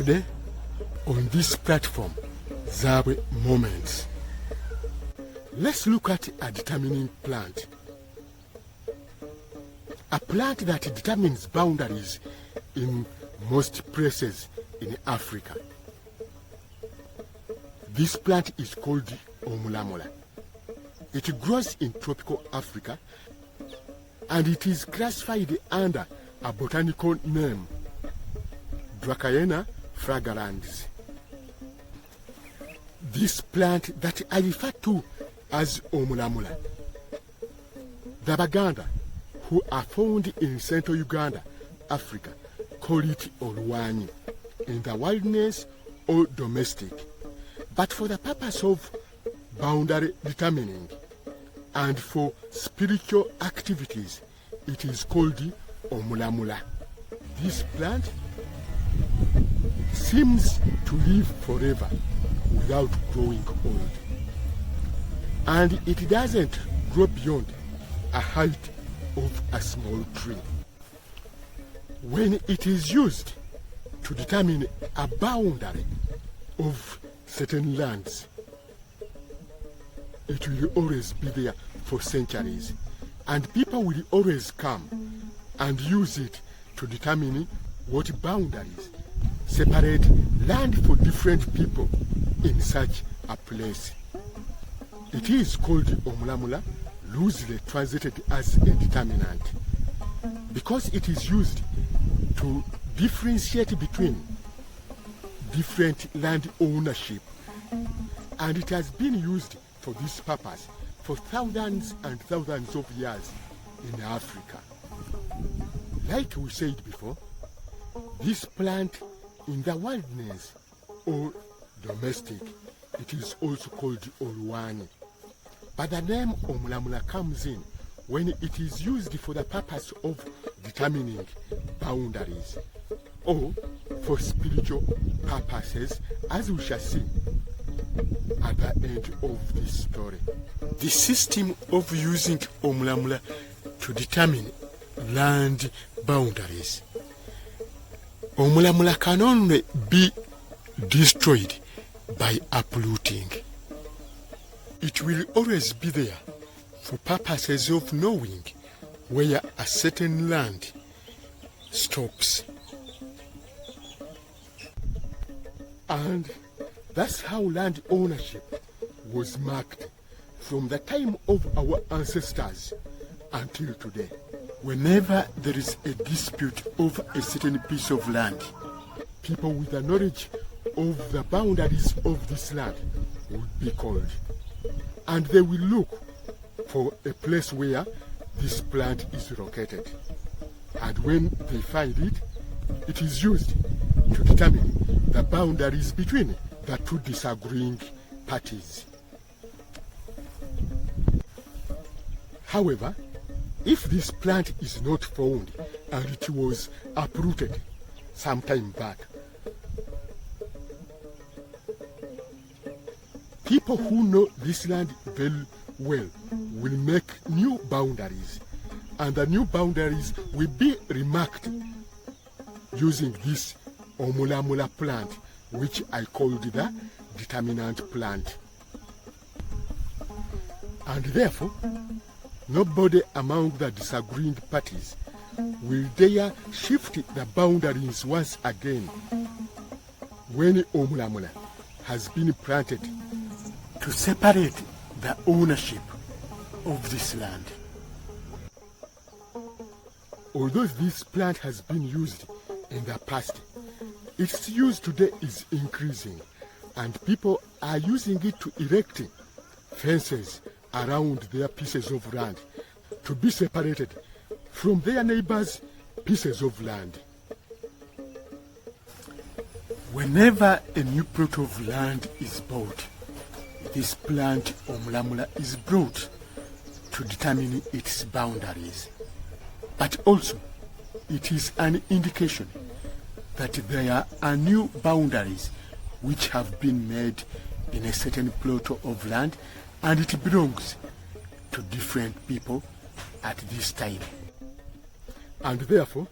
Today, on this platform, Zawe Moments, let's look at a determining plant. A plant that determines boundaries in most places in Africa. This plant is called Omulamula. It grows in tropical Africa and it is classified under a botanical name, Dracaena fragrans. This plant that I refer to as Omulamula. The Baganda, who are found in central Uganda, Africa, call it Oluwaanyi, in the wilderness or domestic. But for the purpose of boundary determining and for spiritual activities, it is called Omulamula. This plant seems to live forever without growing old. And it doesn't grow beyond a height of a small tree. When it is used to determine a boundary of certain lands, it will always be there for centuries, and people will always come and use it to determine what boundaries separate land for different people in such a place. It is called Omulamula, loosely translated as a determinant, because it is used to differentiate between different land ownership, and it has been used for this purpose for thousands and thousands of years in Africa. Like we said before, this plant in the wilderness or domestic, it is also called Oluwaanyi. But the name Omulamula comes in when it is used for the purpose of determining boundaries or for spiritual purposes, as we shall see at the end of this story. The system of using Omulamula to determine land boundaries. Omulamula can only be destroyed by uprooting. It will always be there for purposes of knowing where a certain land stops. And that's how land ownership was marked from the time of our ancestors until today. Whenever there is a dispute over a certain piece of land, people with the knowledge of the boundaries of this land would be called. And they will look for a place where this plant is located. And when they find it, it is used to determine the boundaries between the two disagreeing parties. However, if this plant is not found and it was uprooted some time back, people who know this land very well will make new boundaries, and the new boundaries will be remarked using this Omulamula plant, which I called the determinant plant. And therefore, nobody among the disagreeing parties will dare shift the boundaries once again when Omulamula has been planted to separate the ownership of this land. Although this plant has been used in the past, its use today is increasing, and people are using it to erect fences around their pieces of land to be separated from their neighbors' pieces of land. Whenever a new plot of land is bought, this plant Omulamula is brought to determine its boundaries. But also, it is an indication that there are new boundaries which have been made in a certain plot of land, and it belongs to different people at this time. And therefore,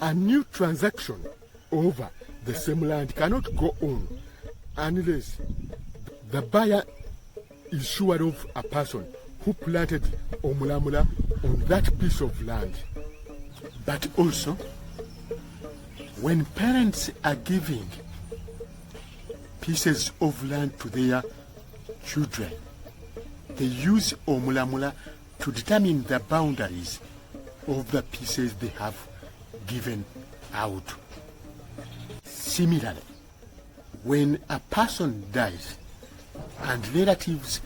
a new transaction over the same land cannot go on unless the buyer is sure of a person who planted Omulamula on that piece of land. But also, when parents are giving pieces of land to their children, they use Omulamula to determine the boundaries of the pieces they have given out. Similarly, when a person dies and relatives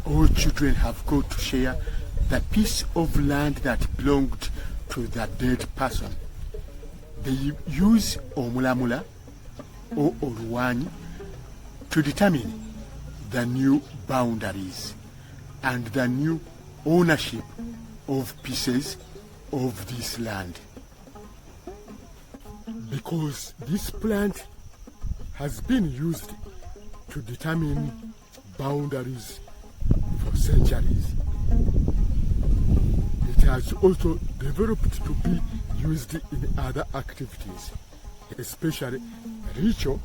or children have got to share the piece of land that belonged to the dead person, they use Omulamula or Oluwaanyi to determine the new boundaries and the new ownership of pieces of this land. Because this plant has been used to determine boundaries for centuries, it has also developed to be used in other activities, especially ritual,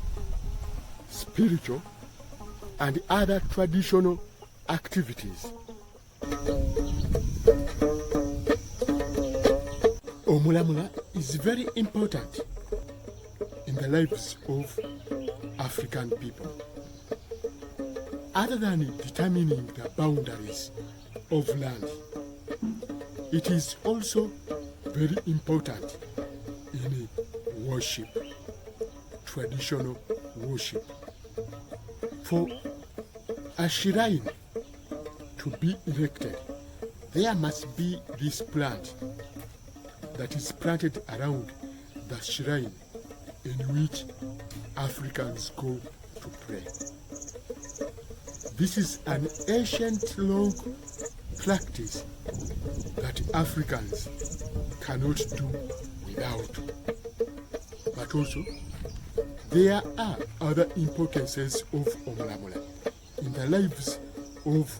spiritual, and other traditional activities. Omulamula is very important in the lives of African people. Other than determining the boundaries of land, it is also very important in worship, traditional worship. For a shrine to be erected, there must be this plant that is planted around the shrine in which Africans go to pray. This is an ancient long practice that Africans cannot do without. But also, there are other importances of Omulamula in the lives of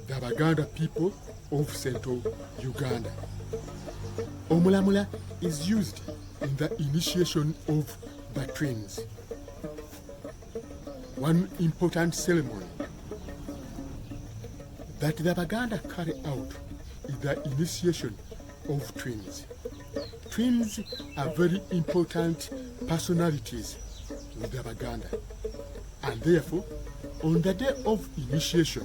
the Baganda people of central Uganda. Omulamula is used in the initiation of the twins. One important ceremony that the Baganda carry out is the initiation of twins. Twins are very important personalities with the Baganda, and therefore, on the day of initiation,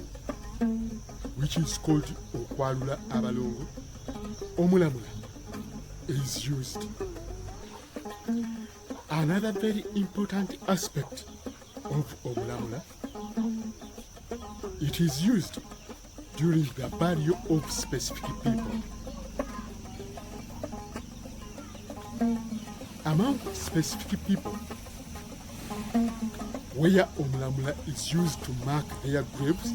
which is called Okwalula Abalongo, Omulamula is used. Another very important aspect of Omulamula, it is used during the burial of specific people. Among specific people, where Omulamula is used to mark their graves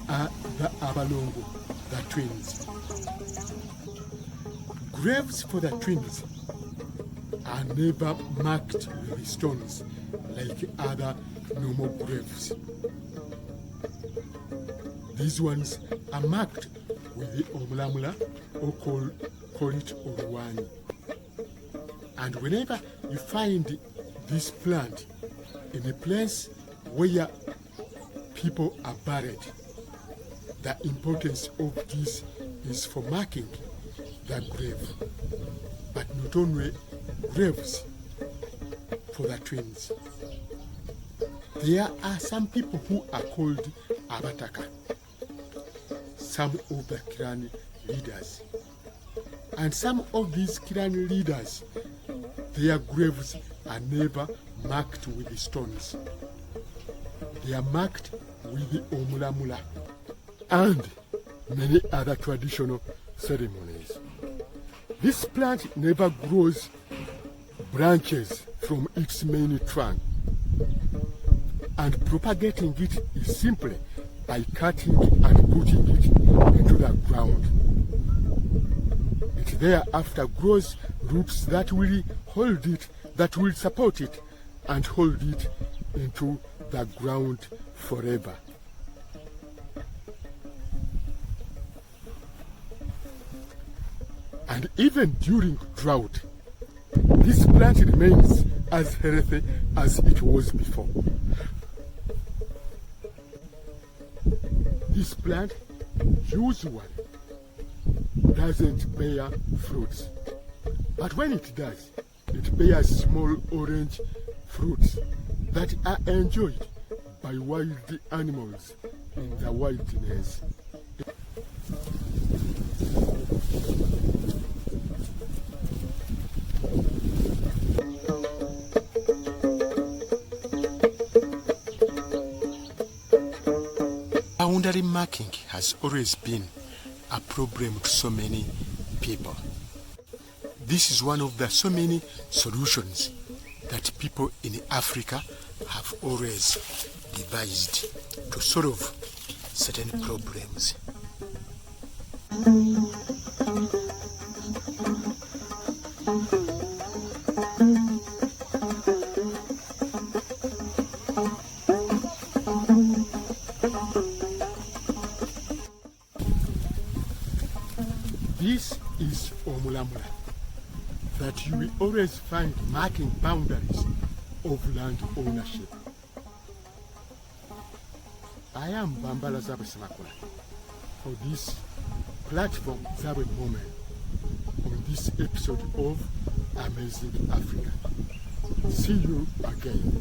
are the Abalongo, the twins. Graves for the twins are never marked with stones like other normal graves. These ones are marked with the Omulamula, or call it Oluwaanyi. And whenever you find this plant in a place where people are buried, the importance of this is for marking the grave. But not only graves for the twins. There are some people who are called Abataka, some of the clan leaders. And some of these clan leaders, their graves are never marked with stones. They are marked with the Omulamula and many other traditional ceremonies. This plant never grows branches from its main trunk, and propagating it is simply by cutting and putting it into the ground. It thereafter grows roots that will hold it, that will support it and hold it into the ground forever. And even during drought, this plant remains as healthy as it was before. This plant usually doesn't bear fruits, but when it does, it bears small orange fruits that are enjoyed by wild animals in the wilderness. Boundary marking has always been a problem to so many people. This is one of the so many solutions that people in Africa have always devised to solve certain problems. This is Omulamula that you will always find marking boundaries of land ownership. I am Bambala Zabwe Semakola for this platform Zabwe Moment on this episode of Amazing Africa. See you again.